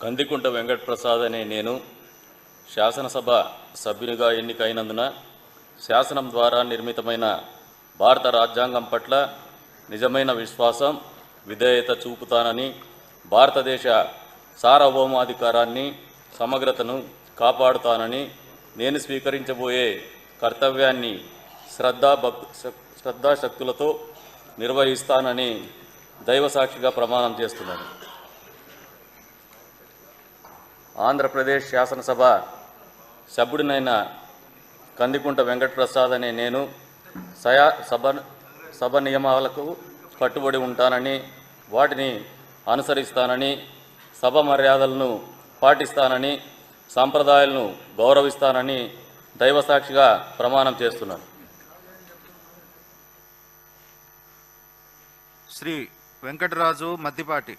కందికుంట వెంకటప్రసాద్ అనే నేను శాసనసభ సభ్యునిగా ఎన్నికైనందున శాసనం ద్వారా నిర్మితమైన భారత రాజ్యాంగం పట్ల నిజమైన విశ్వాసం, విధేయత చూపుతానని, భారతదేశ సార్వభౌమాధికారాన్ని, సమగ్రతను కాపాడుతానని, నేను స్వీకరించబోయే కర్తవ్యాన్ని శ్రద్ధాశక్తులతో నిర్వహిస్తానని దైవసాక్షిగా ప్రమాణం చేస్తున్నాను. ఆంధ్రప్రదేశ్ శాసనసభ సభ్యుడినైన కందికుంట వెంకటప్రసాద్ అనే నేను సభ నియమాలకు కట్టుబడి ఉంటానని, వాటిని అనుసరిస్తానని, సభ మర్యాదలను పాటిస్తానని, సాంప్రదాయాలను గౌరవిస్తానని దైవసాక్షిగా ప్రమాణం చేస్తున్నాను. శ్రీ వెంకటరాజు మద్దిపాటి.